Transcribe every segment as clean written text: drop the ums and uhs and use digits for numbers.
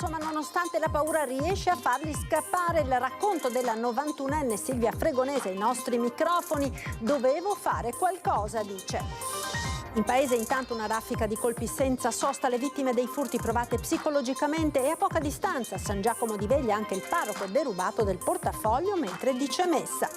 terzo, ma nonostante la paura riesce a farli scappare. Il racconto della 91enne Silvia Fregonese ai nostri microfoni. Dovevo fare qualcosa, dice. In paese intanto una raffica di colpi senza sosta, le vittime dei furti provate psicologicamente, e a poca distanza a San Giacomo di Veglia anche il parroco derubato del portafoglio mentre dice messa.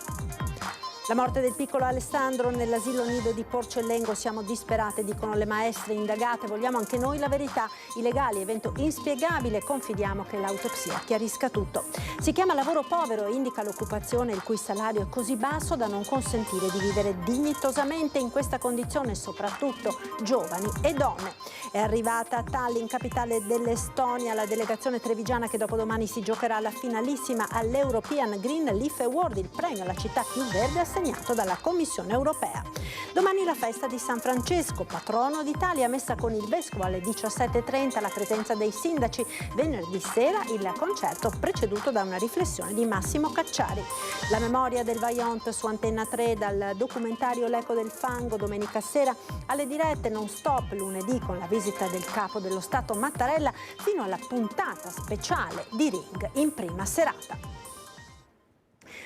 La morte del piccolo Alessandro nell'asilo nido di Porcellengo. Siamo disperate, dicono le maestre indagate. Vogliamo anche noi la verità. I legali, evento inspiegabile. Confidiamo che l'autopsia chiarisca tutto. Si chiama lavoro povero e indica l'occupazione il cui salario è così basso da non consentire di vivere dignitosamente in questa condizione, soprattutto giovani e donne. È arrivata a Tallinn, capitale dell'Estonia, la delegazione trevigiana che dopodomani si giocherà la finalissima all'European Green Leaf Award, il premio alla città più verde assegnato dalla Commissione europea. Domani la festa di San Francesco, patrono d'Italia, messa con il vescovo alle 17:30, la presenza dei sindaci. Venerdì sera il concerto preceduto da una riflessione di Massimo Cacciari. La memoria del Vajont su Antenna 3 dal documentario L'eco del fango. Domenica sera alle dirette non stop, lunedì con la visita del capo dello Stato Mattarella fino alla puntata speciale di Ring in prima serata.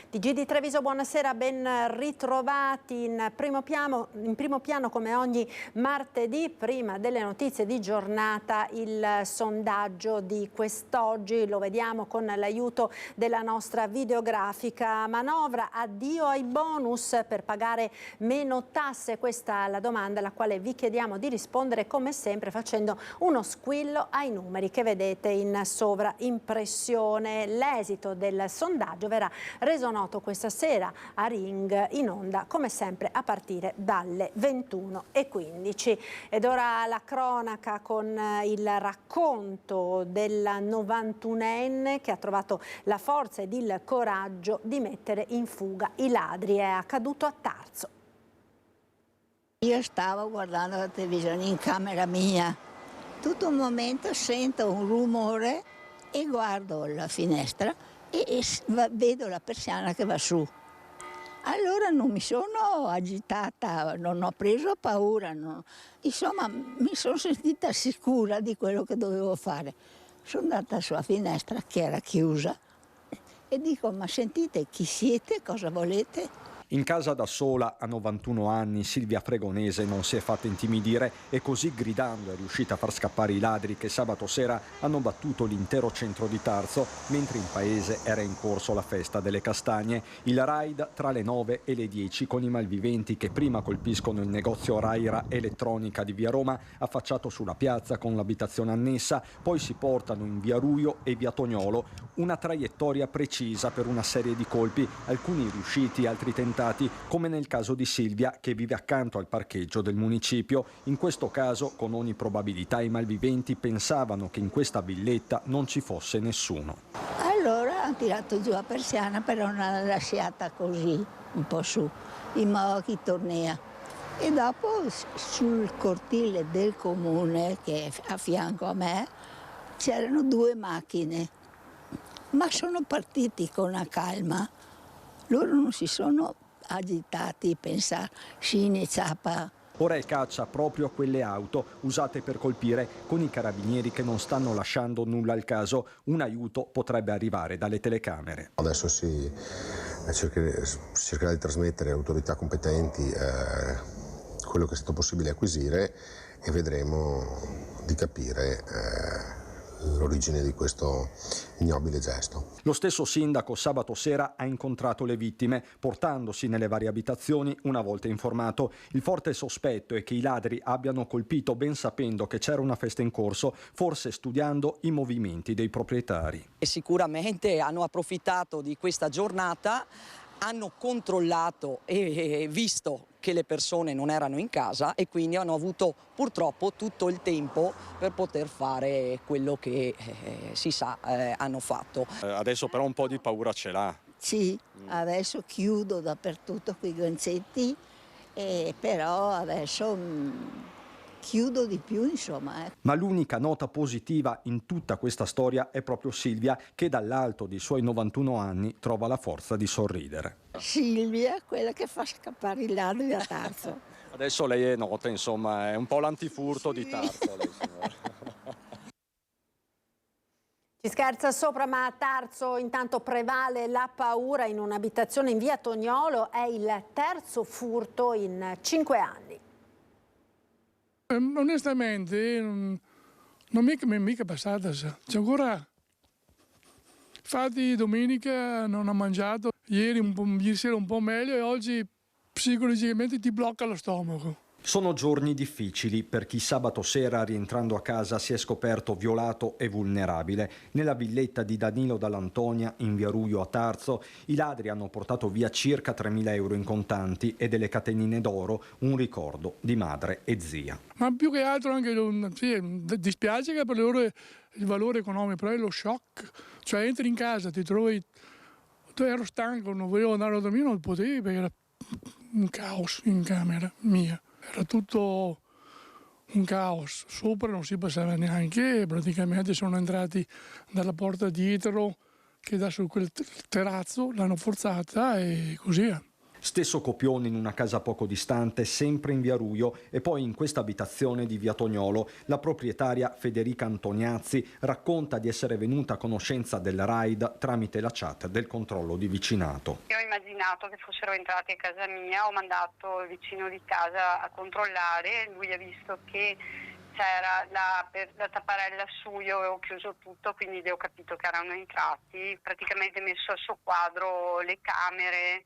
TG di Treviso, buonasera, ben ritrovati in primo piano come ogni martedì. Prima delle notizie di giornata, il sondaggio di quest'oggi, lo vediamo con l'aiuto della nostra videografica. Manovra, addio ai bonus per pagare meno tasse? Questa è la domanda alla quale vi chiediamo di rispondere come sempre facendo uno squillo ai numeri che vedete in sovraimpressione. L'esito del sondaggio verrà reso noto questa sera a Ring, in onda come sempre a partire dalle 21:15. Ed ora la cronaca con il racconto della 91enne che ha trovato la forza ed il coraggio di mettere in fuga i ladri. È accaduto a Tarso. Io stavo guardando la televisione in camera mia, tutto un momento sento un rumore e guardo la finestra e vedo la persiana che va su. Allora non mi sono agitata, non ho preso paura, insomma mi sono sentita sicura di quello che dovevo fare. Sono andata sulla finestra che era chiusa e dico: ma sentite, chi siete, cosa volete? In casa da sola, a 91 anni, Silvia Fregonese non si è fatta intimidire e così gridando è riuscita a far scappare i ladri che sabato sera hanno battuto l'intero centro di Tarso, mentre in paese era in corso la festa delle castagne. Il raid tra le 9 e le 10 con i malviventi che prima colpiscono il negozio Raira Elettronica di via Roma, affacciato sulla piazza con l'abitazione annessa, poi si portano in via Ruio e via Tognolo, una traiettoria precisa per una serie di colpi, alcuni riusciti, altri tentati, come nel caso di Silvia che vive accanto al parcheggio del municipio. In questo caso, con ogni probabilità, i malviventi pensavano che in questa villetta non ci fosse nessuno. Allora hanno tirato giù la persiana, però non l'hanno lasciata così, un po' su, in modo che tornea. E dopo sul cortile del comune, che è a fianco a me, c'erano 2 macchine, ma sono partiti con una calma. Loro non si sono agitati, pensare, scini, zappa. Ora è caccia proprio a quelle auto usate per colpire, con i carabinieri che non stanno lasciando nulla al caso. Un aiuto potrebbe arrivare dalle telecamere. Adesso si cercherà di trasmettere alle autorità competenti quello che è stato possibile acquisire e vedremo di capire l'origine di questo ignobile gesto. Lo stesso sindaco sabato sera ha incontrato le vittime, portandosi nelle varie abitazioni una volta informato. Il forte sospetto è che i ladri abbiano colpito ben sapendo che c'era una festa in corso, forse studiando i movimenti dei proprietari. E sicuramente hanno approfittato di questa giornata, hanno controllato e visto che le persone non erano in casa e quindi hanno avuto purtroppo tutto il tempo per poter fare quello che si sa hanno fatto. Adesso però un po' di paura ce l'ha. Sì, adesso chiudo dappertutto quei gancetti, però adesso chiudo di più, insomma. Ma l'unica nota positiva in tutta questa storia è proprio Silvia, che dall'alto dei suoi 91 anni trova la forza di sorridere. Silvia, quella che fa scappare i ladri da Tarso. Adesso lei è nota, insomma, è un po' l'antifurto di Tarso. Lei, signora. Ci scherza sopra, ma a Tarso intanto prevale la paura in un'abitazione in via Tognolo. È il terzo furto in 5 anni. Onestamente non mi è mica passata. C'è ancora. Infatti domenica non ho mangiato, ieri sera un po' meglio e oggi psicologicamente ti blocca lo stomaco. Sono giorni difficili per chi sabato sera, rientrando a casa, si è scoperto violato e vulnerabile. Nella villetta di Danilo Dall'Antonia, in via Ruio a Tarso, i ladri hanno portato via circa 3.000 euro in contanti e delle catenine d'oro, un ricordo di madre e zia. Ma più che altro anche dispiace che per loro il valore economico, però è lo shock. Cioè entri in casa, ti trovi, ero stanco, non volevo andare a dormire, non potevi perché era un caos in camera mia. Era tutto un caos, sopra non si passava neanche, praticamente sono entrati dalla porta dietro che dà su quel terrazzo, l'hanno forzata e così. Stesso copione in una casa poco distante, sempre in via Ruio, e poi in questa abitazione di via Tognolo. La proprietaria Federica Antoniazzi racconta di essere venuta a conoscenza del raid tramite la chat del controllo di vicinato. Io ho immaginato che fossero entrati a casa mia, ho mandato il vicino di casa a controllare, lui ha visto che c'era la tapparella su, io avevo chiuso tutto, quindi ho capito che erano entrati, praticamente messo a soqquadro le camere,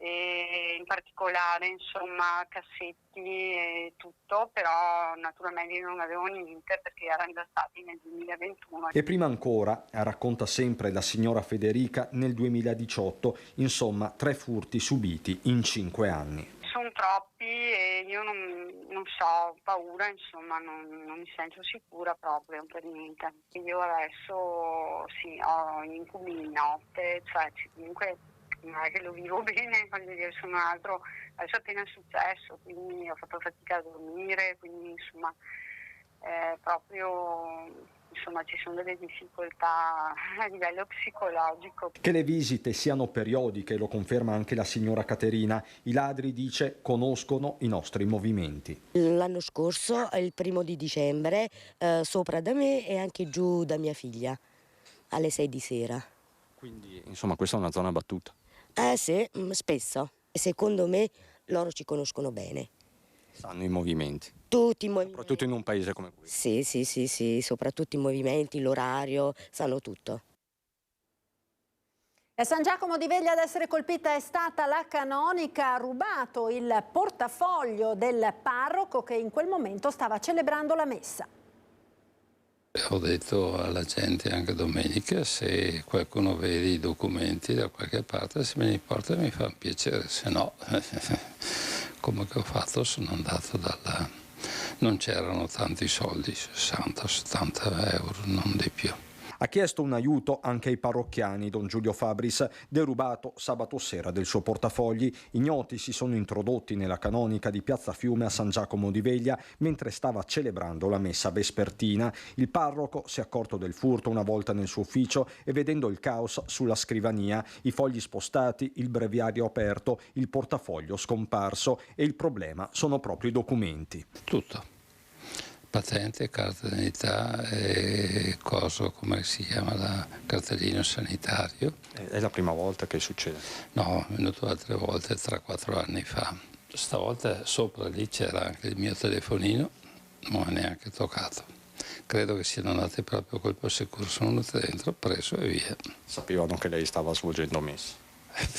e in particolare insomma cassetti e tutto, però naturalmente non avevo niente perché erano già stati nel 2021. E prima ancora, racconta sempre la signora Federica, nel 2018, insomma 3 furti subiti in 5 anni. Sono troppi e io non so, ho paura, insomma non mi sento sicura proprio per niente. Io adesso sì, ho incubi di notte, cioè comunque non è che lo vivo bene, voglio dire, sono altro, adesso è appena successo, quindi ho fatto fatica a dormire, quindi insomma proprio insomma ci sono delle difficoltà a livello psicologico. Che le visite siano periodiche, lo conferma anche la signora Caterina. I ladri, dice, conoscono i nostri movimenti. L'anno scorso, il 1° di dicembre, sopra da me e anche giù da mia figlia, alle 6 di sera. Quindi insomma questa è una zona battuta. Sì, spesso. Secondo me loro ci conoscono bene. Sanno i movimenti. Tutti i movimenti. Soprattutto in un paese come questo. Sì, soprattutto i movimenti, l'orario, sanno tutto. A San Giacomo di Veglia ad essere colpita è stata la canonica. Ha rubato il portafoglio del parroco che in quel momento stava celebrando la messa. Ho detto alla gente anche domenica, se qualcuno vede i documenti da qualche parte, se me li porta mi fa piacere, se no, come che ho fatto, sono andato dalla... Non c'erano tanti soldi, 60-70 euro, non di più. Ha chiesto un aiuto anche ai parrocchiani. Don Giulio Fabris, derubato sabato sera del suo portafogli. Ignoti si sono introdotti nella canonica di Piazza Fiume a San Giacomo di Veglia mentre stava celebrando la messa vespertina. Il parroco si è accorto del furto una volta nel suo ufficio e vedendo il caos sulla scrivania, i fogli spostati, il breviario aperto, il portafoglio scomparso e il problema sono proprio i documenti. Tutto. Patente, carta d'identità e come si chiama, la cartellino sanitario. È la prima volta che succede? No, è venuto altre volte, 3-4 anni fa. Stavolta sopra lì c'era anche il mio telefonino, non ho neanche toccato. Credo che siano andati proprio colpo sicuro, sono andati dentro, preso e via. Sapevano che lei stava svolgendo messa?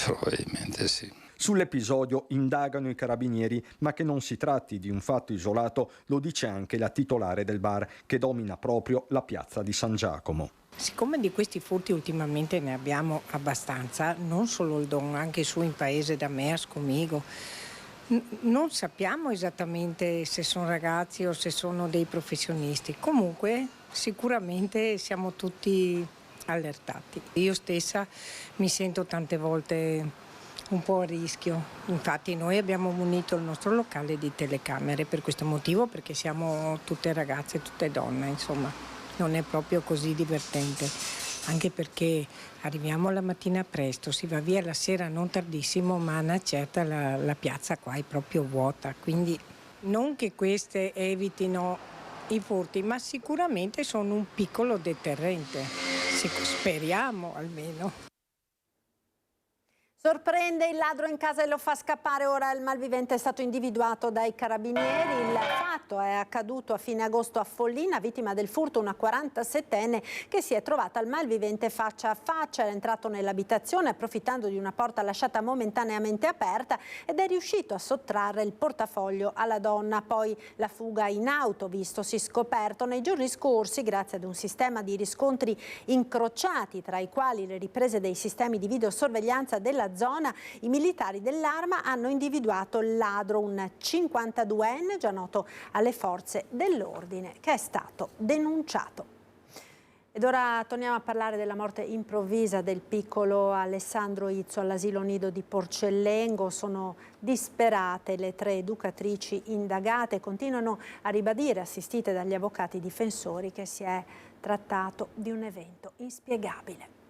Probabilmente sì. Sull'episodio indagano i carabinieri, ma che non si tratti di un fatto isolato lo dice anche la titolare del bar che domina proprio la piazza di San Giacomo. Siccome di questi furti ultimamente ne abbiamo abbastanza, non solo il Don, anche su in paese da me a Scomigo, non sappiamo esattamente se sono ragazzi o se sono dei professionisti. Comunque sicuramente siamo tutti allertati. Io stessa mi sento tante volte un po' a rischio. Infatti noi abbiamo munito il nostro locale di telecamere per questo motivo, perché siamo tutte ragazze, tutte donne, insomma non è proprio così divertente, anche perché arriviamo la mattina presto, si va via la sera non tardissimo, ma a una certa la piazza qua è proprio vuota, quindi non che queste evitino i furti, ma sicuramente sono un piccolo deterrente. speriamo almeno. Sorprende il ladro in casa e lo fa scappare. Ora il malvivente è stato individuato dai carabinieri. Il fatto è accaduto a fine agosto a Follina, vittima del furto una 47enne che si è trovata al malvivente faccia a faccia. Era entrato nell'abitazione approfittando di una porta lasciata momentaneamente aperta ed è riuscito a sottrarre il portafoglio alla donna. Poi la fuga in auto, vistosi scoperto nei giorni scorsi grazie ad un sistema di riscontri incrociati, tra i quali le riprese dei sistemi di videosorveglianza della zona. I militari dell'Arma hanno individuato il ladro, un 52enne già noto alle forze dell'ordine, che è stato denunciato. Ed ora torniamo a parlare della morte improvvisa del piccolo Alessandro Izzo all'asilo nido di Porcellengo. Sono disperate le 3 educatrici indagate, continuano a ribadire, assistite dagli avvocati difensori, che si è trattato di un evento inspiegabile.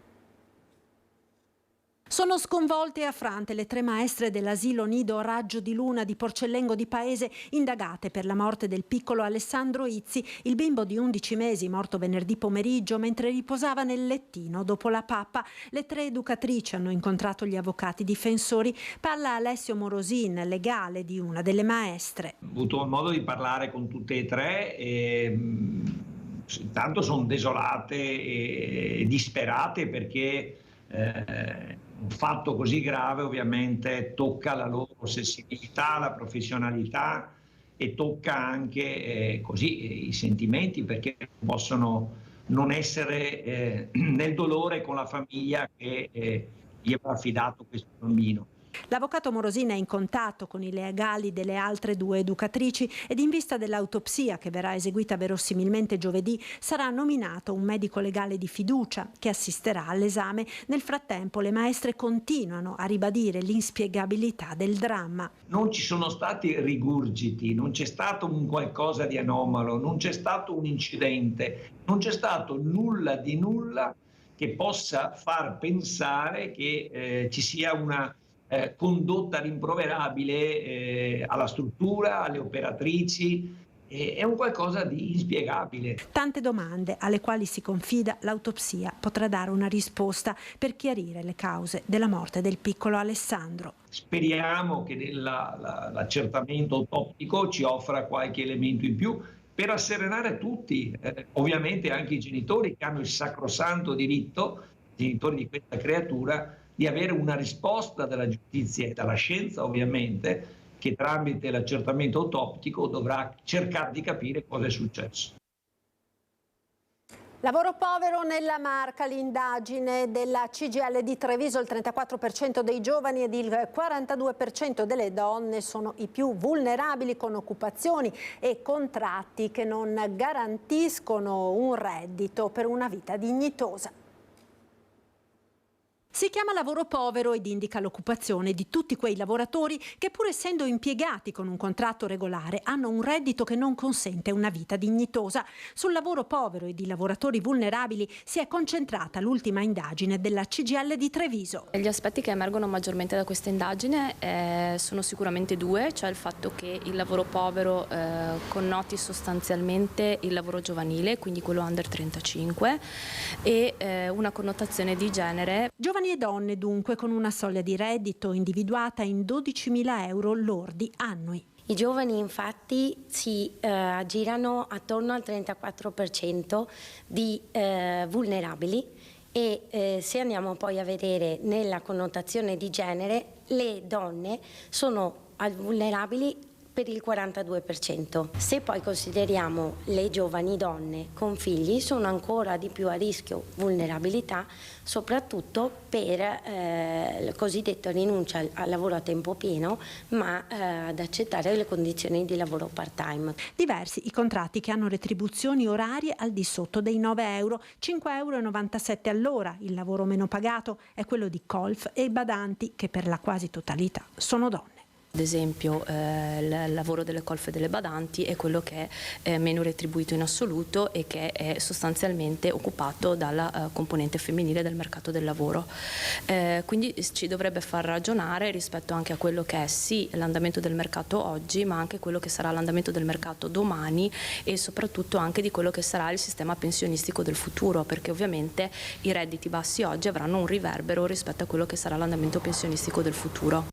Sono sconvolte e affrante le 3 maestre dell'asilo nido Raggio di Luna di Porcellengo di Paese, indagate per la morte del piccolo Alessandro Izzi, il bimbo di 11 mesi morto venerdì pomeriggio mentre riposava nel lettino dopo la pappa. Le 3 educatrici hanno incontrato gli avvocati difensori. Parla Alessio Morosin, legale di una delle maestre. Ho avuto modo di parlare con tutte e 3 e intanto sono desolate e disperate perché un fatto così grave ovviamente tocca la loro sensibilità, la professionalità e tocca anche così i sentimenti, perché possono non essere nel dolore con la famiglia che gli ha affidato questo bambino. L'avvocato Morosin è in contatto con i legali delle altre 2 educatrici ed in vista dell'autopsia che verrà eseguita verosimilmente giovedì sarà nominato un medico legale di fiducia che assisterà all'esame. Nel frattempo le maestre continuano a ribadire l'inspiegabilità del dramma. Non ci sono stati rigurgiti, non c'è stato un qualcosa di anomalo, non c'è stato un incidente, non c'è stato nulla di nulla che possa far pensare che ci sia una condotta rimproverabile alla struttura, alle operatrici. È un qualcosa di inspiegabile. Tante domande alle quali si confida l'autopsia potrà dare una risposta per chiarire le cause della morte del piccolo Alessandro. Speriamo che l'accertamento autoptico ci offra qualche elemento in più per rasserenare tutti, ovviamente anche i genitori che hanno il sacrosanto diritto, i genitori di questa creatura, di avere una risposta dalla giustizia e dalla scienza, ovviamente, che tramite l'accertamento autoptico dovrà cercare di capire cosa è successo. Lavoro povero nella Marca, l'indagine della CGIL di Treviso, il 34% dei giovani ed il 42% delle donne sono i più vulnerabili, con occupazioni e contratti che non garantiscono un reddito per una vita dignitosa. Si chiama lavoro povero ed indica l'occupazione di tutti quei lavoratori che, pur essendo impiegati con un contratto regolare, hanno un reddito che non consente una vita dignitosa. Sul lavoro povero e di lavoratori vulnerabili si è concentrata l'ultima indagine della CGIL di Treviso. Gli aspetti che emergono maggiormente da questa indagine sono sicuramente 2, cioè il fatto che il lavoro povero connoti sostanzialmente il lavoro giovanile, quindi quello under 35, e una connotazione di genere. Giovani e donne dunque con una soglia di reddito individuata in 12.000 euro lordi annui. I giovani infatti si aggirano attorno al 34% di vulnerabili e se andiamo poi a vedere nella connotazione di genere, le donne sono vulnerabili per il 42%. Se poi consideriamo le giovani donne con figli, sono ancora di più a rischio vulnerabilità, soprattutto per il cosiddetto rinuncia al lavoro a tempo pieno, ma ad accettare le condizioni di lavoro part-time. Diversi i contratti che hanno retribuzioni orarie al di sotto dei 9 euro, 5,97 euro all'ora. Il lavoro meno pagato è quello di colf e badanti, che per la quasi totalità sono donne. Ad esempio il lavoro delle colf e delle badanti è quello che è meno retribuito in assoluto e che è sostanzialmente occupato dalla componente femminile del mercato del lavoro. Quindi ci dovrebbe far ragionare rispetto anche a quello che è sì l'andamento del mercato oggi, ma anche quello che sarà l'andamento del mercato domani e soprattutto anche di quello che sarà il sistema pensionistico del futuro, perché ovviamente i redditi bassi oggi avranno un riverbero rispetto a quello che sarà l'andamento pensionistico del futuro.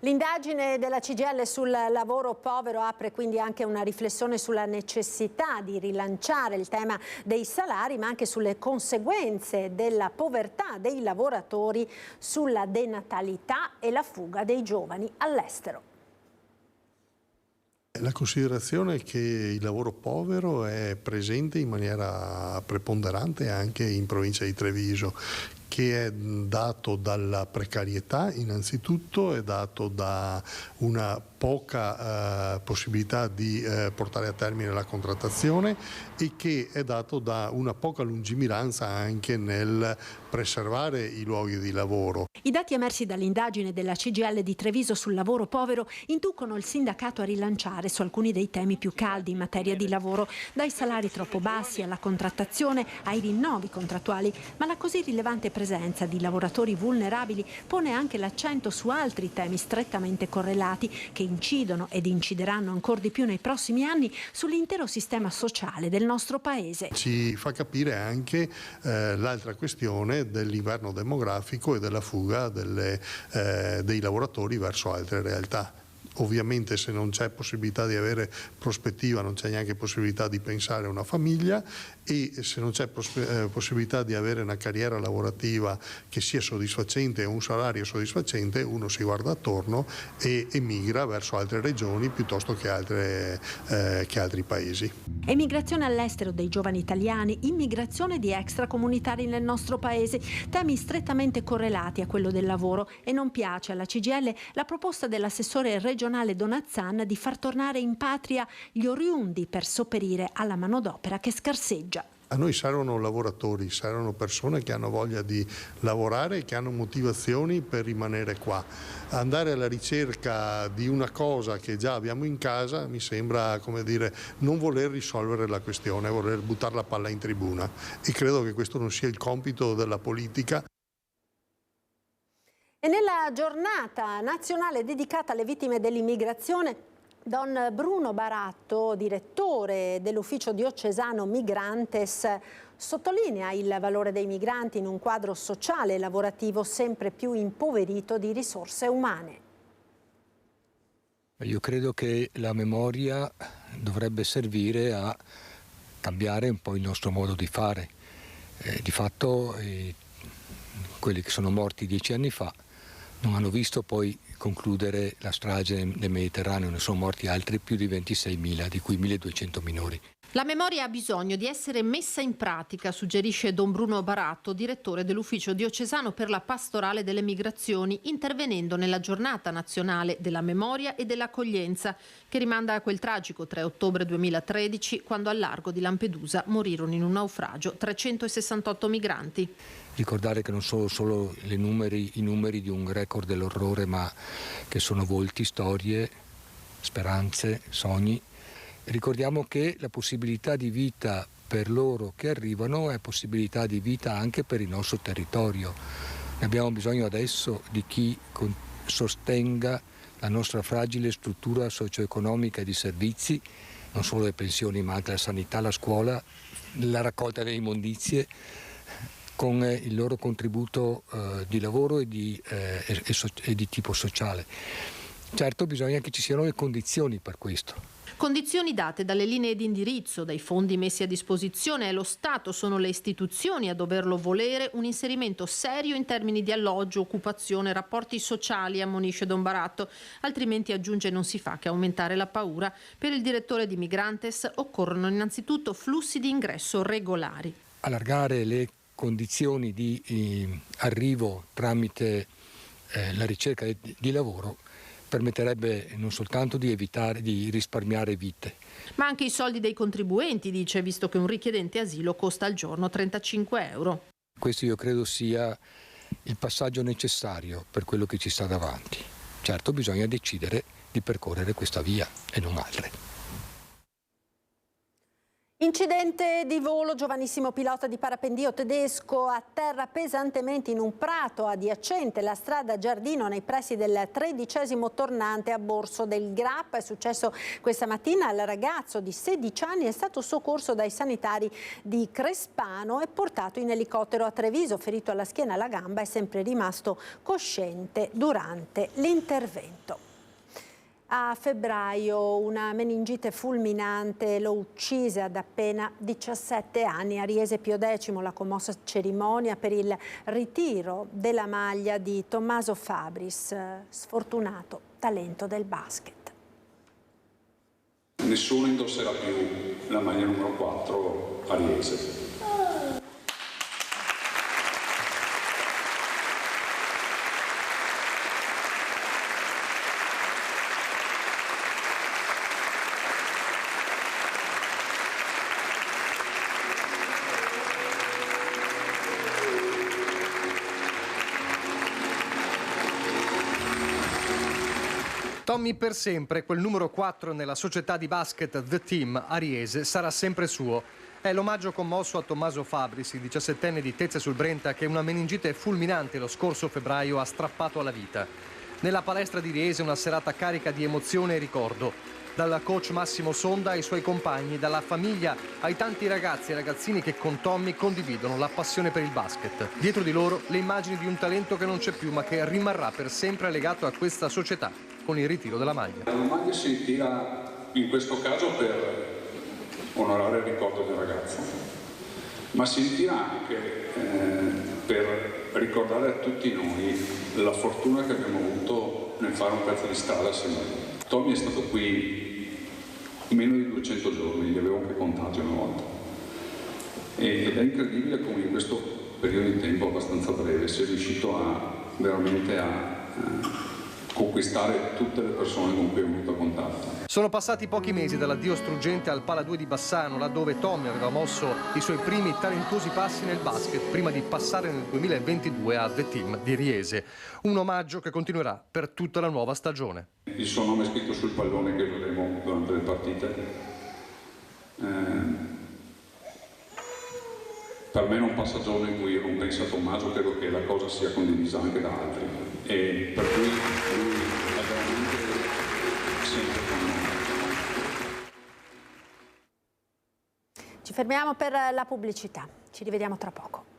L'indagine della CGIL sul lavoro povero apre quindi anche una riflessione sulla necessità di rilanciare il tema dei salari, ma anche sulle conseguenze della povertà dei lavoratori sulla denatalità e la fuga dei giovani all'estero. La considerazione che il lavoro povero è presente in maniera preponderante anche in provincia di Treviso, che è dato dalla precarietà innanzitutto, è dato da una poca possibilità di portare a termine la contrattazione e che è dato da una poca lungimiranza anche nel preservare i luoghi di lavoro. I dati emersi dall'indagine della CGIL di Treviso sul lavoro povero inducono il sindacato a rilanciare su alcuni dei temi più caldi in materia di lavoro, dai salari troppo bassi alla contrattazione ai rinnovi contrattuali, ma la così rilevante presenza di lavoratori vulnerabili pone anche l'accento su altri temi strettamente correlati che incidono ed incideranno ancora di più nei prossimi anni sull'intero sistema sociale del nostro paese. Ci fa capire anche l'altra questione dell'inverno demografico e della fuga dei lavoratori verso altre realtà. Ovviamente se non c'è possibilità di avere prospettiva non c'è neanche possibilità di pensare a una famiglia e se non c'è possibilità di avere una carriera lavorativa che sia soddisfacente e un salario soddisfacente, uno si guarda attorno e emigra verso altre regioni piuttosto che altri paesi. Emigrazione all'estero dei giovani italiani, immigrazione di extracomunitari nel nostro paese, temi strettamente correlati a quello del lavoro, e non piace alla CGIL la proposta dell'assessore regionale Donazzan di far tornare in patria gli oriundi per sopperire alla manodopera che scarseggia. A noi servono lavoratori, servono persone che hanno voglia di lavorare e che hanno motivazioni per rimanere qua. Andare alla ricerca di una cosa che già abbiamo in casa mi sembra, come dire, non voler risolvere la questione, voler buttare la palla in tribuna, e credo che questo non sia il compito della politica. E nella giornata nazionale dedicata alle vittime dell'immigrazione, Don Bruno Baratto, direttore dell'Ufficio Diocesano Migrantes, sottolinea il valore dei migranti in un quadro sociale e lavorativo sempre più impoverito di risorse umane. Io credo che la memoria dovrebbe servire a cambiare un po' il nostro modo di fare. Di fatto quelli che sono morti 10 anni fa non hanno visto poi concludere la strage nel Mediterraneo, ne sono morti altri più di 26.000, di cui 1.200 minori. La memoria ha bisogno di essere messa in pratica, suggerisce Don Bruno Baratto, direttore dell'Ufficio Diocesano per la Pastorale delle Migrazioni, intervenendo nella Giornata Nazionale della Memoria e dell'Accoglienza, che rimanda a quel tragico 3 ottobre 2013, quando al largo di Lampedusa morirono in un naufragio 368 migranti. Ricordare che non sono solo i numeri di un record dell'orrore, ma che sono volti, storie, speranze, sogni. Ricordiamo che la possibilità di vita per loro che arrivano è possibilità di vita anche per il nostro territorio. Ne abbiamo bisogno adesso di chi sostenga la nostra fragile struttura socio-economica e di servizi, non solo le pensioni ma anche la sanità, la scuola, la raccolta delle immondizie, con il loro contributo di lavoro e di tipo sociale. Certo, bisogna che ci siano le condizioni per questo. Condizioni date dalle linee di indirizzo, dai fondi messi a disposizione. È lo Stato, sono le istituzioni a doverlo volere, un inserimento serio in termini di alloggio, occupazione, rapporti sociali, ammonisce Don Baratto. Altrimenti, aggiunge, non si fa che aumentare la paura. Per il direttore di Migrantes occorrono innanzitutto flussi di ingresso regolari. Allargare le condizioni di arrivo tramite la ricerca di lavoro permetterebbe non soltanto di evitare, di risparmiare vite. Ma anche i soldi dei contribuenti, dice, visto che un richiedente asilo costa al giorno 35 euro. Questo io credo sia il passaggio necessario per quello che ci sta davanti. certo bisogna decidere di percorrere questa via e non altre. Incidente di volo, giovanissimo pilota di parapendio tedesco atterra pesantemente in un prato adiacente la strada Giardino nei pressi del 13° tornante a Borso del Grappa. È successo questa mattina. Il ragazzo di 16 anni è stato soccorso dai sanitari di Crespano e portato in elicottero a Treviso. Ferito alla schiena e alla gamba, è sempre rimasto cosciente durante l'intervento. A febbraio una meningite fulminante lo uccise ad appena 17 anni. A Riese Pio X la commossa cerimonia per il ritiro della maglia di Tommaso Fabris, sfortunato talento del basket. Nessuno indosserà più la maglia numero 4 a Riese. Tommy per sempre, quel numero 4 nella società di basket The Team a Riese, sarà sempre suo. È l'omaggio commosso a Tommaso Fabris, il 17enne di Tezze sul Brenta, che una meningite fulminante lo scorso febbraio ha strappato alla vita. Nella palestra di Riese una serata carica di emozione e ricordo. Dal coach Massimo Sonda ai suoi compagni, dalla famiglia ai tanti ragazzi e ragazzini che con Tommy condividono la passione per il basket. Dietro di loro le immagini di un talento che non c'è più ma che rimarrà per sempre legato a questa società con il ritiro della maglia. La maglia si ritira in questo caso per onorare il ricordo del ragazzo, ma si ritira anche per ricordare a tutti noi la fortuna che abbiamo avuto nel fare un pezzo di strada assieme a lui. Tommy è stato qui meno di 200 giorni, li avevo anche contati una volta, ed è incredibile come in questo periodo di tempo abbastanza breve sia riuscito veramente a conquistare tutte le persone con cui ho avuto contatto. Sono passati pochi mesi dall'addio struggente al Pala 2 di Bassano, laddove Tommy aveva mosso i suoi primi talentuosi passi nel basket prima di passare nel 2022 a The Team di Riese. Un omaggio che continuerà per tutta la nuova stagione. Il suo nome è scritto sul pallone che useremo durante le partite. Per me non passa giorno in cui io non penso a Tommaso, credo che la cosa sia condivisa anche da altri. E per cui lui è veramente sempre con noi. Ci fermiamo per la pubblicità, ci rivediamo tra poco.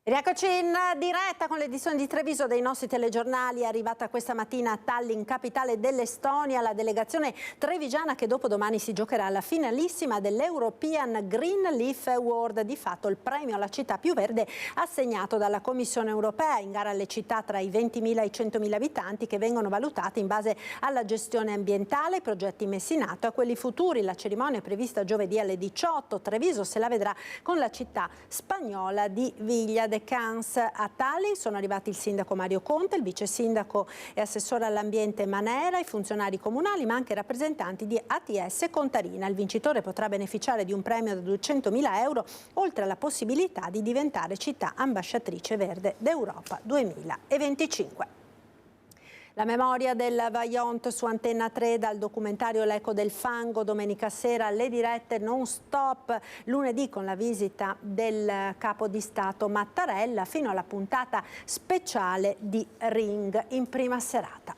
Rieccoci in diretta con l'edizione di Treviso dei nostri telegiornali. È arrivata questa mattina a Tallinn, capitale dell'Estonia, la delegazione trevigiana che dopodomani si giocherà alla finalissima dell'European Green Leaf Award, di fatto il premio alla città più verde assegnato dalla Commissione europea. In gara le città tra i 20.000 e i 100.000 abitanti che vengono valutate in base alla gestione ambientale, ai progetti messi in atto e a quelli futuri. La cerimonia è prevista giovedì alle 18. Treviso se la vedrà con la città spagnola di Villa de Cans. A Tallinn sono arrivati il sindaco Mario Conte, il vice sindaco e assessore all'ambiente Manera, i funzionari comunali, ma anche rappresentanti di ATS Contarina. Il vincitore potrà beneficiare di un premio da 200.000 euro, oltre alla possibilità di diventare città ambasciatrice verde d'Europa 2025. La memoria del Vajont su Antenna 3 dal documentario L'eco del fango, domenica sera le dirette non stop, lunedì con la visita del capo di Stato Mattarella fino alla puntata speciale di Ring in prima serata.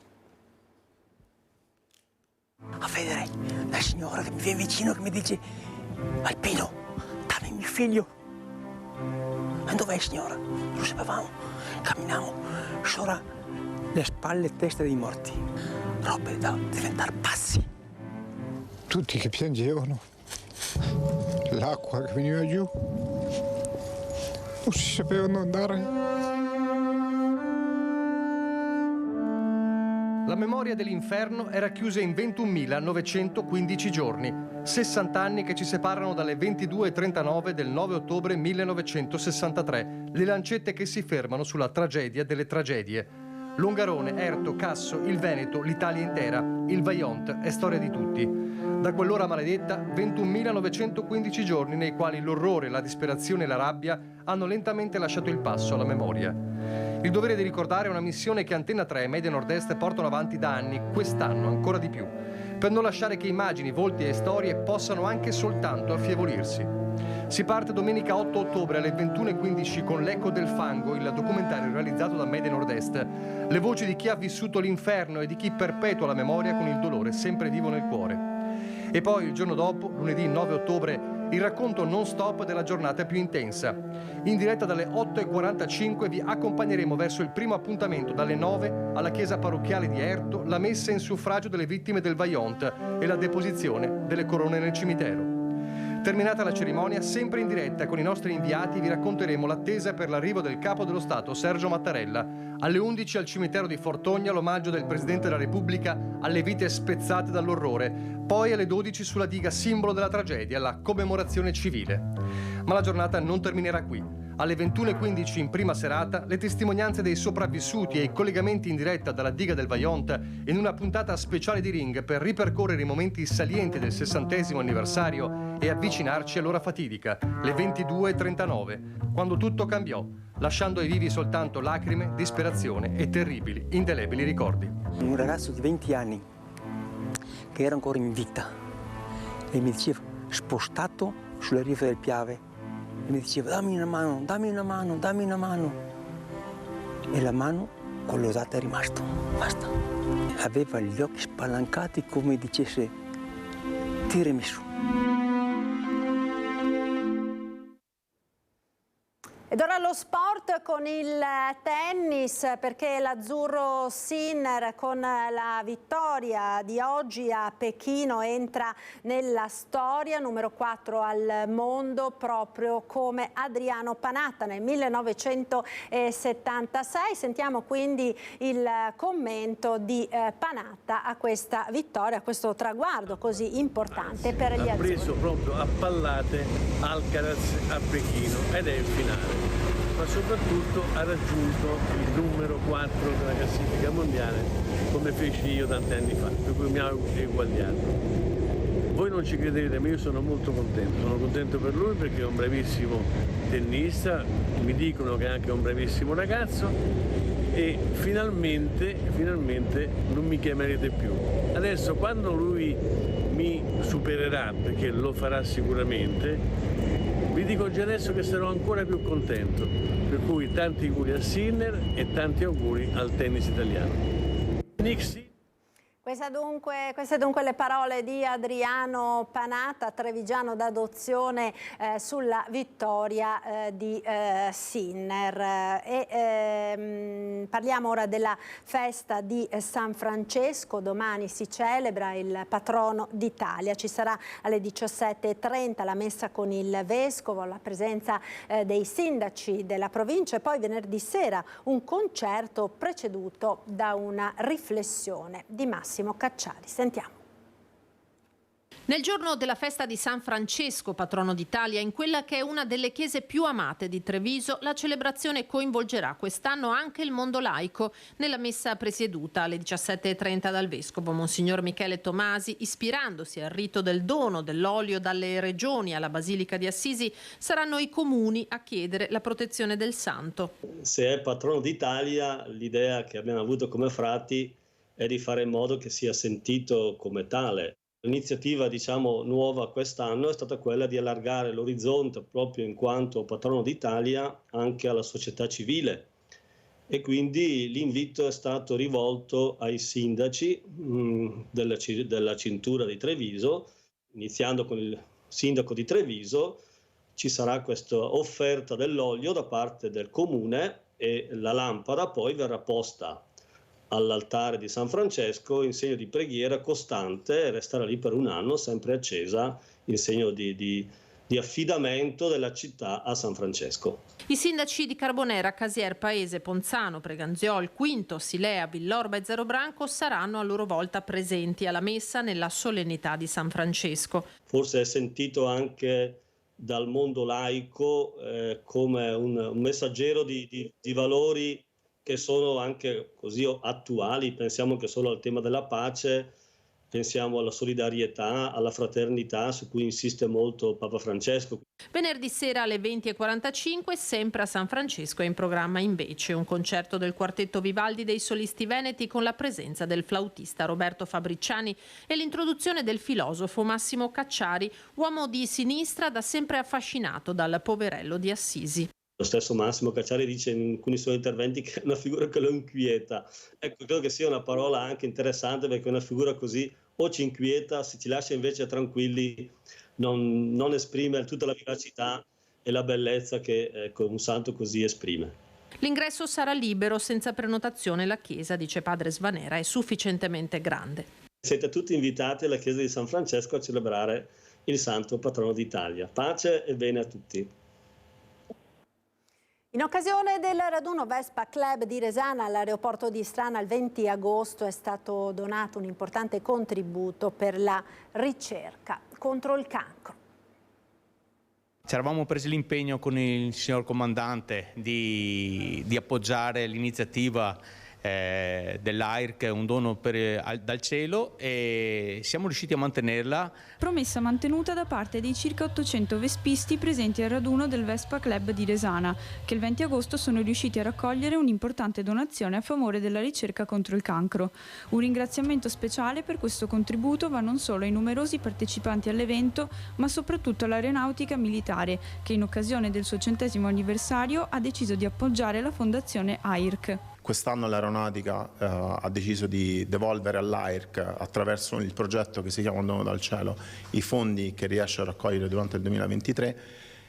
A vedere la signora che mi viene vicino che mi dice: Alpino, dammi mio figlio. Ma dov'è signora? Lo sapevamo, camminiamo sopra le spalle e teste dei morti, robe da diventare pazzi. Tutti che piangevano, l'acqua che veniva giù, non si sapevano andare. La memoria dell'inferno era chiusa in 21.915 giorni, 60 anni che ci separano dalle 22:39 del 9 ottobre 1963, le lancette che si fermano sulla tragedia delle tragedie. Longarone, Erto, Casso, il Veneto, l'Italia intera, il Vajont è storia di tutti. Da quell'ora maledetta, 21.915 giorni nei quali l'orrore, la disperazione e la rabbia hanno lentamente lasciato il passo alla memoria. Il dovere di ricordare è una missione che Antenna 3 e Media Nord-Est portano avanti da anni, quest'anno ancora di più, per non lasciare che immagini, volti e storie possano anche soltanto affievolirsi. Si parte domenica 8 ottobre alle 21:15 con L'Eco del Fango, il documentario realizzato da Media Nord-Est. Le voci di chi ha vissuto l'inferno e di chi perpetua la memoria con il dolore sempre vivo nel cuore. E poi il giorno dopo, lunedì 9 ottobre, il racconto non stop della giornata più intensa. In diretta dalle 8:45 vi accompagneremo verso il primo appuntamento dalle 9 alla chiesa parrocchiale di Erto, la messa in suffragio delle vittime del Vajont e la deposizione delle corone nel cimitero. Terminata la cerimonia, sempre in diretta con i nostri inviati, vi racconteremo l'attesa per l'arrivo del Capo dello Stato Sergio Mattarella. Alle 11 al cimitero di Fortogna l'omaggio del Presidente della Repubblica alle vite spezzate dall'orrore. Poi alle 12 sulla diga simbolo della tragedia, la commemorazione civile. Ma la giornata non terminerà qui. Alle 21:15 in prima serata le testimonianze dei sopravvissuti e i collegamenti in diretta dalla diga del Vajont in una puntata speciale di Ring per ripercorrere i momenti salienti del 60° anniversario e avvicinarci all'ora fatidica, le 22:39, quando tutto cambiò, lasciando ai vivi soltanto lacrime, disperazione e terribili, indelebili ricordi. Un ragazzo di 20 anni che era ancora in vita e mi diceva, spostato sulle rive del Piave, e mi diceva dammi una mano, dammi una mano, dammi una mano. E la mano con le date è rimasto, basta. Aveva gli occhi spalancati come dicesse tirami su. Ed ora lo sport con il tennis, perché l'azzurro Sinner con la vittoria di oggi a Pechino entra nella storia, numero 4 al mondo, proprio come Adriano Panatta nel 1976. Sentiamo quindi il commento di Panatta a questa vittoria, a questo traguardo così importante per gli azzurri. Ha preso proprio a pallate Alcaraz a Pechino ed è il finale. Ma soprattutto ha raggiunto il numero 4 della classifica mondiale come feci io tanti anni fa, per cui mi ha eguagliato. Voi non ci credete, ma io sono molto contento per lui perché è un bravissimo tennista, mi dicono che è anche un bravissimo ragazzo e finalmente non mi chiamerete più. Adesso quando lui mi supererà, perché lo farà sicuramente, vi dico già adesso che sarò ancora più contento, per cui tanti auguri a Sinner e tanti auguri al tennis italiano. Queste dunque le parole di Adriano Panatta, trevigiano d'adozione, sulla vittoria di Sinner. Parliamo ora della festa di San Francesco. Domani si celebra il patrono d'Italia. Ci sarà alle 17:30 la messa con il vescovo, la presenza dei sindaci della provincia e poi venerdì sera un concerto preceduto da una riflessione di Massimo Cacciari. Sentiamo. Nel giorno della festa di San Francesco, patrono d'Italia, in quella che è una delle chiese più amate di Treviso, la celebrazione coinvolgerà quest'anno anche il mondo laico. Nella messa presieduta alle 17:30 dal vescovo Monsignor Michele Tomasi, ispirandosi al rito del dono dell'olio dalle regioni alla Basilica di Assisi, saranno i comuni a chiedere la protezione del santo. Se è patrono d'Italia, l'idea che abbiamo avuto come frati è di fare in modo che sia sentito come tale. L'iniziativa, nuova quest'anno è stata quella di allargare l'orizzonte proprio in quanto patrono d'Italia anche alla società civile e quindi l'invito è stato rivolto ai sindaci della cintura di Treviso, iniziando con il sindaco di Treviso. Ci sarà questa offerta dell'olio da parte del comune e la lampada poi verrà posta all'altare di San Francesco in segno di preghiera costante e resterà lì per un anno sempre accesa in segno di affidamento della città a San Francesco. I sindaci di Carbonera, Casier, Paese, Ponzano, Preganziol, Quinto, Silea, Villorba e Zerobranco saranno a loro volta presenti alla messa nella solennità di San Francesco. Forse è sentito anche dal mondo laico come un messaggero di valori che sono anche così attuali. Pensiamo che solo al tema della pace Pensiamo alla solidarietà, alla fraternità su cui insiste molto Papa Francesco. Venerdì sera alle 20:45, sempre a San Francesco, è in programma invece un concerto del quartetto Vivaldi dei Solisti Veneti con la presenza del flautista Roberto Fabriciani e l'introduzione del filosofo Massimo Cacciari, uomo di sinistra da sempre affascinato dal poverello di Assisi. Lo stesso Massimo Cacciari dice in alcuni suoi interventi che è una figura che lo inquieta. Ecco, credo che sia una parola anche interessante, perché una figura così o ci inquieta, se ci lascia invece tranquilli non esprime tutta la vivacità e la bellezza che un santo così esprime. L'ingresso sarà libero, senza prenotazione. La chiesa, dice padre Svanera, è sufficientemente grande. Siete tutti invitati alla chiesa di San Francesco a celebrare il santo patrono d'Italia. Pace e bene a tutti. In occasione del raduno Vespa Club di Resana all'aeroporto di Strana il 20 agosto è stato donato un importante contributo per la ricerca contro il cancro. Ci eravamo presi l'impegno con il signor comandante di appoggiare l'iniziativa dell'AIRC, un dono dal cielo, e siamo riusciti a mantenerla. Promessa mantenuta da parte dei circa 800 vespisti presenti al raduno del Vespa Club di Resana, che il 20 agosto sono riusciti a raccogliere un'importante donazione a favore della ricerca contro il cancro. Un ringraziamento speciale per questo contributo va non solo ai numerosi partecipanti all'evento, ma soprattutto all'Aeronautica Militare, che in occasione del suo 100° anniversario ha deciso di appoggiare la fondazione AIRC. Quest'anno l'Aeronautica ha deciso di devolvere all'AIRC, attraverso il progetto che si chiama Un dono dal cielo, i fondi che riesce a raccogliere durante il 2023,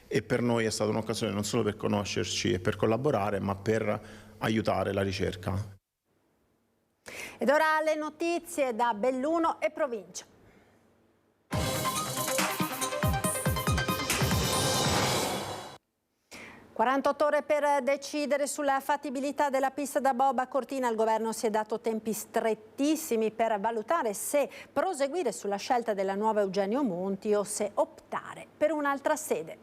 e per noi è stata un'occasione non solo per conoscerci e per collaborare, ma per aiutare la ricerca. Ed ora le notizie da Belluno e provincia. 48 ore per decidere sulla fattibilità della pista da bob a Cortina. Il governo si è dato tempi strettissimi per valutare se proseguire sulla scelta della nuova Eugenio Monti o se optare per un'altra sede.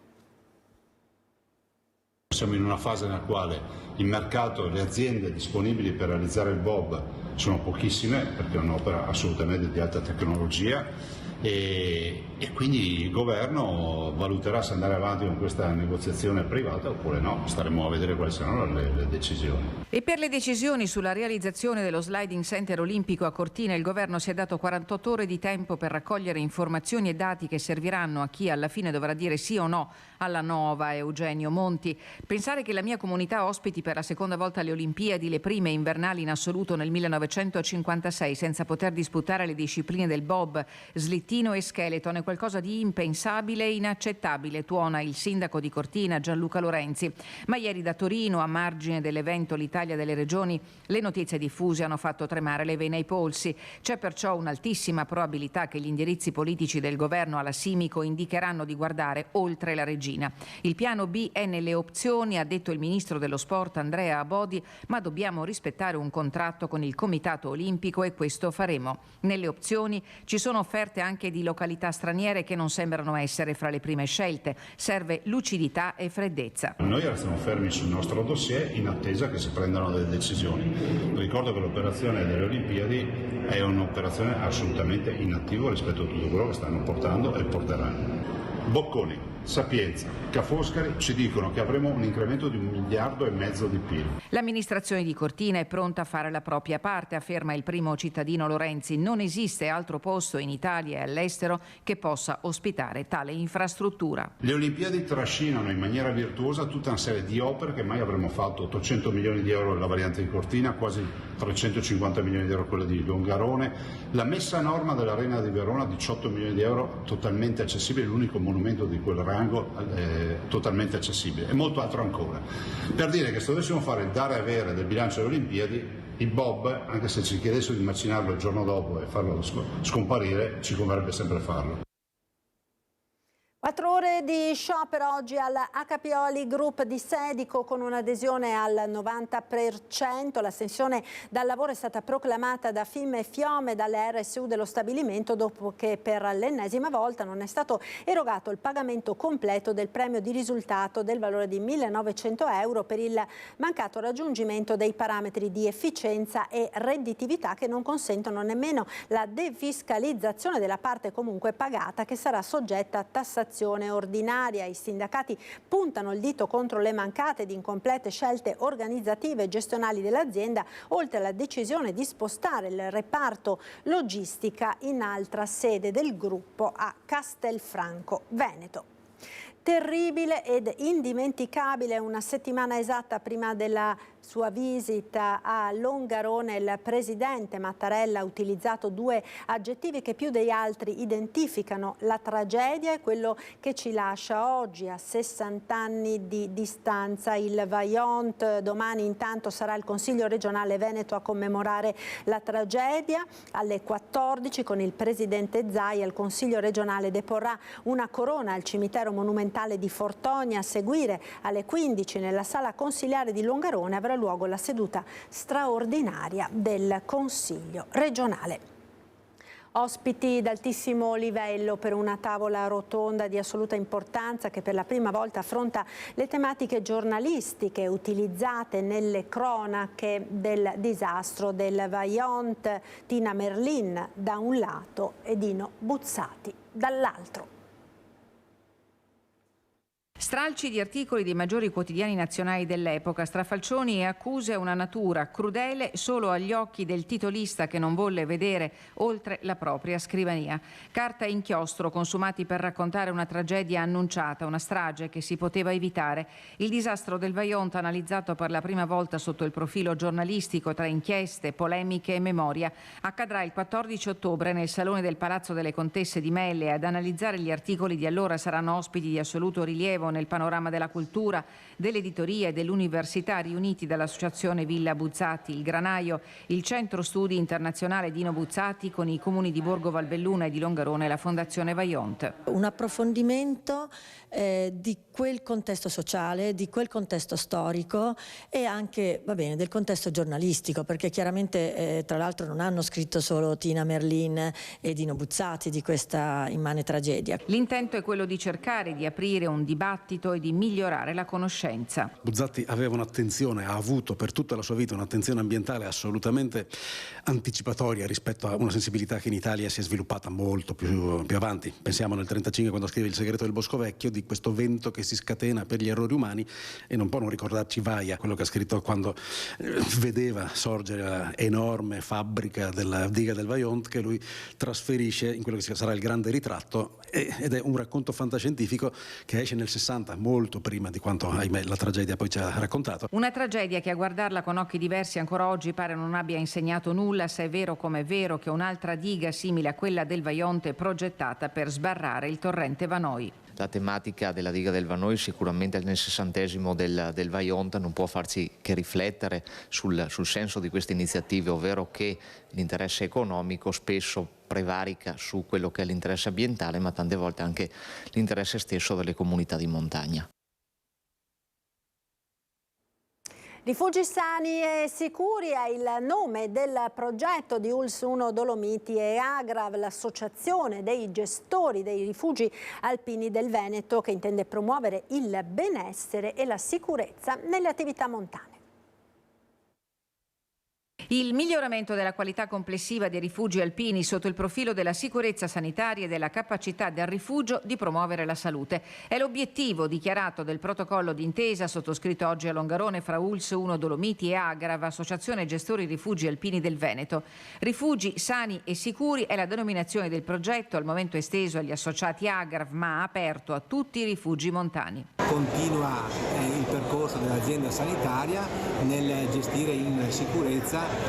Siamo in una fase nella quale il mercato e le aziende disponibili per realizzare il bob sono pochissime, perché è un'opera assolutamente di alta tecnologia, e quindi il governo valuterà se andare avanti con questa negoziazione privata oppure no. Staremo a vedere quali saranno le decisioni. E per le decisioni sulla realizzazione dello sliding center olimpico a Cortina, il governo si è dato 48 ore di tempo per raccogliere informazioni e dati che serviranno a chi alla fine dovrà dire sì o no alla nuova Eugenio Monti. Pensare che la mia comunità ospiti per la seconda volta le Olimpiadi, le prime invernali in assoluto nel 1956, senza poter disputare le discipline del bob, slittino e skeleton, è qualcosa di impensabile e inaccettabile, tuona il sindaco di Cortina Gianluca Lorenzi. Ma ieri da Torino, a margine dell'evento L'Italia delle Regioni, le notizie diffuse hanno fatto tremare le vene ai polsi. C'è perciò un'altissima probabilità che gli indirizzi politici del governo alla Simico indicheranno di guardare oltre la regina. Il piano B è nelle opzioni, ha detto il ministro dello sport Andrea Abodi, ma dobbiamo rispettare un contratto con il Comitato Olimpico e questo faremo. Nelle opzioni ci sono offerte anche di località straniere che non sembrano essere fra le prime scelte. Serve lucidità e freddezza. Noi restiamo fermi sul nostro dossier in attesa che si prendano delle decisioni. Ricordo che l'operazione delle Olimpiadi è un'operazione assolutamente inattiva rispetto a tutto quello che stanno portando e porteranno. Bocconi, Sapienza, Ca' Foscari ci dicono che avremo un incremento di 1,5 miliardi di PIL. L'amministrazione di Cortina è pronta a fare la propria parte, afferma il primo cittadino Lorenzi. Non esiste altro posto in Italia e all'estero che possa ospitare tale infrastruttura. Le Olimpiadi trascinano in maniera virtuosa tutta una serie di opere che mai avremmo fatto. 800 milioni di euro la variante di Cortina, quasi 350 milioni di euro quella di Longarone, la messa a norma dell'Arena di Verona, 18 milioni di euro totalmente accessibile, l'unico monumento di quel rango totalmente accessibile, e molto altro ancora. Per dire che se dovessimo fare il dare e avere del bilancio delle Olimpiadi, il bob, anche se ci chiedessero di macinarlo il giorno dopo e farlo scomparire, ci converrebbe sempre farlo. 4 ore di sciopero oggi al HPOLI Group di Sedico con un'adesione al 90%. L'astensione dal lavoro è stata proclamata da FIM e FIOM e dalle RSU dello stabilimento dopo che per l'ennesima volta non è stato erogato il pagamento completo del premio di risultato del valore di 1.900 euro per il mancato raggiungimento dei parametri di efficienza e redditività che non consentono nemmeno la defiscalizzazione della parte comunque pagata, che sarà soggetta a tassazione ordinaria. I sindacati puntano il dito contro le mancate ed incomplete scelte organizzative e gestionali dell'azienda, oltre alla decisione di spostare il reparto logistica in altra sede del gruppo a Castelfranco Veneto. Terribile ed indimenticabile, una settimana esatta prima della sua visita a Longarone, il presidente Mattarella ha utilizzato 2 aggettivi che più degli altri identificano la tragedia e quello che ci lascia oggi a 60 anni di distanza. Il Vajont, domani intanto sarà il Consiglio regionale Veneto a commemorare la tragedia. Alle 14 con il presidente Zaia il Consiglio regionale deporrà una corona al cimitero monumentale di Fortonia. A seguire alle 15 nella sala consiliare di Longarone avrà luogo la seduta straordinaria del Consiglio regionale. Ospiti d'altissimo livello per una tavola rotonda di assoluta importanza che per la prima volta affronta le tematiche giornalistiche utilizzate nelle cronache del disastro del Vajont. Tina Merlin da un lato e Dino Buzzati dall'altro. Stralci di articoli dei maggiori quotidiani nazionali dell'epoca, strafalcioni e accuse a una natura crudele solo agli occhi del titolista che non volle vedere oltre la propria scrivania. Carta e inchiostro consumati per raccontare una tragedia annunciata, una strage che si poteva evitare. Il disastro del Vajont analizzato per la prima volta sotto il profilo giornalistico tra inchieste, polemiche e memoria. Accadrà il 14 ottobre nel Salone del Palazzo delle Contesse di Melle. Ad analizzare gli articoli di allora saranno ospiti di assoluto rilievo nel panorama della cultura, dell'editoria e dell'università riuniti dall'Associazione Villa Buzzati, il Granaio, il Centro Studi Internazionale Dino Buzzati con i comuni di Borgo Valbelluna e di Longarone e la Fondazione Vajont. Un approfondimento di quel contesto sociale, di quel contesto storico e anche del contesto giornalistico, perché chiaramente tra l'altro non hanno scritto solo Tina Merlin e Dino Buzzati di questa immane tragedia. L'intento è quello di cercare di aprire un dibattito e di migliorare la conoscenza. Buzzati aveva un'attenzione, ha avuto per tutta la sua vita un'attenzione ambientale assolutamente anticipatoria rispetto a una sensibilità che in Italia si è sviluppata molto più avanti. Pensiamo nel 1935 quando scrive Il segreto del Bosco Vecchio, di questo vento che si scatena per gli errori umani, e non può non ricordarci Vaia, quello che ha scritto quando vedeva sorgere l'enorme fabbrica della diga del Vajont, che lui trasferisce in quello che sarà il grande ritratto, ed è un racconto fantascientifico che esce nel 60, molto prima di quanto, ahimè, la tragedia poi ci ha raccontato. Una tragedia che a guardarla con occhi diversi ancora oggi pare non abbia insegnato nulla, se è vero come è vero che un'altra diga simile a quella del Vajont è progettata per sbarrare il torrente Vanoi. La tematica della diga del Vanoi sicuramente nel 60° del Vajont non può farci che riflettere sul senso di queste iniziative, ovvero che l'interesse economico spesso prevarica su quello che è l'interesse ambientale, ma tante volte anche l'interesse stesso delle comunità di montagna. Rifugi sani e sicuri è il nome del progetto di ULSS 1 Dolomiti e Agrav, l'associazione dei gestori dei rifugi alpini del Veneto, che intende promuovere il benessere e la sicurezza nelle attività montane. Il miglioramento della qualità complessiva dei rifugi alpini sotto il profilo della sicurezza sanitaria e della capacità del rifugio di promuovere la salute è l'obiettivo dichiarato del protocollo d'intesa sottoscritto oggi a Longarone fra ULSS 1 Dolomiti e Agrav, associazione gestori rifugi alpini del Veneto. Rifugi sani e sicuri è la denominazione del progetto, al momento esteso agli associati Agrav, ma aperto a tutti i rifugi montani. Continua il percorso dell'azienda sanitaria nel gestire in sicurezza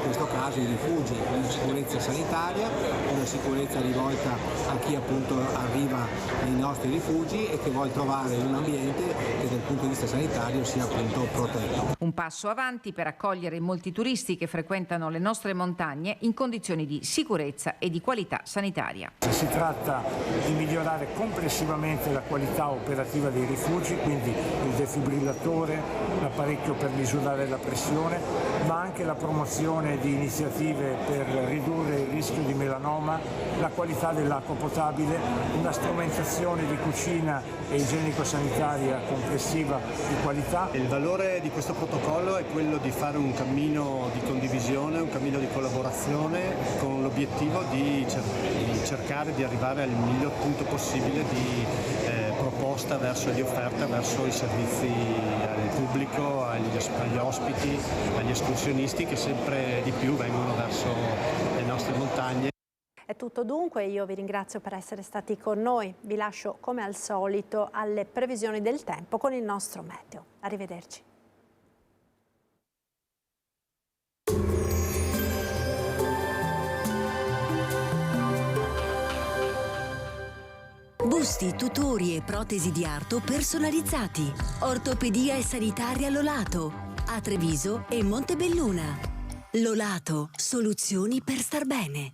questo caso i rifugi, una sicurezza sanitaria, una sicurezza rivolta a chi appunto arriva nei nostri rifugi e che vuole trovare un ambiente che dal punto di vista sanitario sia appunto protetto. Un passo avanti per accogliere i molti turisti che frequentano le nostre montagne in condizioni di sicurezza e di qualità sanitaria. Si tratta di migliorare complessivamente la qualità operativa dei rifugi, quindi il defibrillatore, l'apparecchio per misurare la pressione, ma anche la promozione di iniziative per ridurre il rischio di melanoma, la qualità dell'acqua potabile, una strumentazione di cucina e igienico-sanitaria complessiva di qualità. Il valore di questo protocollo è quello di fare un cammino di condivisione, un cammino di collaborazione con l'obiettivo di cercare di arrivare al miglior punto possibile di proposta di offerta verso i servizi al pubblico, agli ospiti, agli escursionisti che sempre di più vengono verso le nostre montagne. È tutto dunque, io vi ringrazio per essere stati con noi, vi lascio come al solito alle previsioni del tempo con il nostro meteo. Arrivederci. Busti, tutori e protesi di arto personalizzati. Ortopedia e sanitaria Lolato, a Treviso e Montebelluna. Lolato, soluzioni per star bene.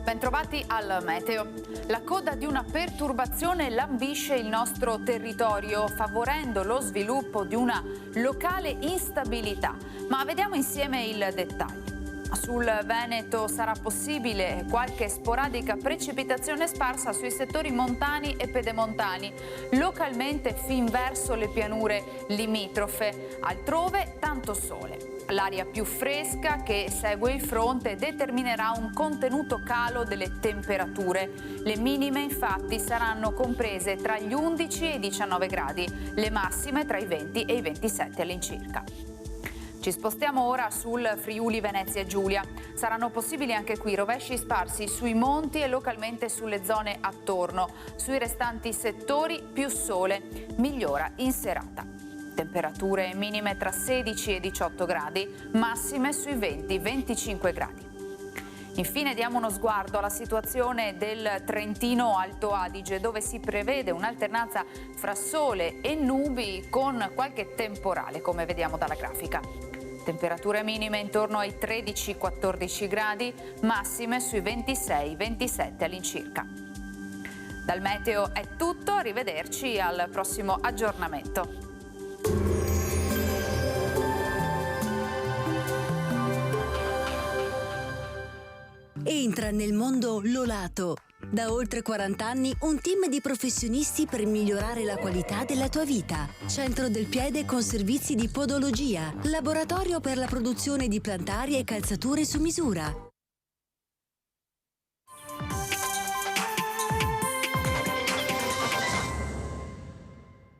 Bentrovati al meteo. La coda di una perturbazione lambisce il nostro territorio, favorendo lo sviluppo di una locale instabilità. Ma vediamo insieme il dettaglio. Sul Veneto sarà possibile qualche sporadica precipitazione sparsa sui settori montani e pedemontani, localmente fin verso le pianure limitrofe. Altrove tanto sole. L'aria più fresca che segue il fronte determinerà un contenuto calo delle temperature. Le minime infatti saranno comprese tra gli 11 e i 19 gradi, le massime tra i 20 e i 27 all'incirca. Ci spostiamo ora sul Friuli Venezia Giulia. Saranno possibili anche qui rovesci sparsi sui monti e localmente sulle zone attorno. Sui restanti settori più sole, migliora in serata. Temperature minime tra 16 e 18 gradi, massime sui 20-25 gradi. Infine diamo uno sguardo alla situazione del Trentino Alto Adige, dove si prevede un'alternanza fra sole e nubi con qualche temporale, come vediamo dalla grafica. Temperature minime intorno ai 13-14 gradi, massime sui 26-27 all'incirca. Dal meteo è tutto, arrivederci al prossimo aggiornamento. Entra nel mondo Lolato. Da oltre 40 anni un team di professionisti per migliorare la qualità della tua vita. Centro del piede con servizi di podologia, laboratorio per la produzione di plantari e calzature su misura.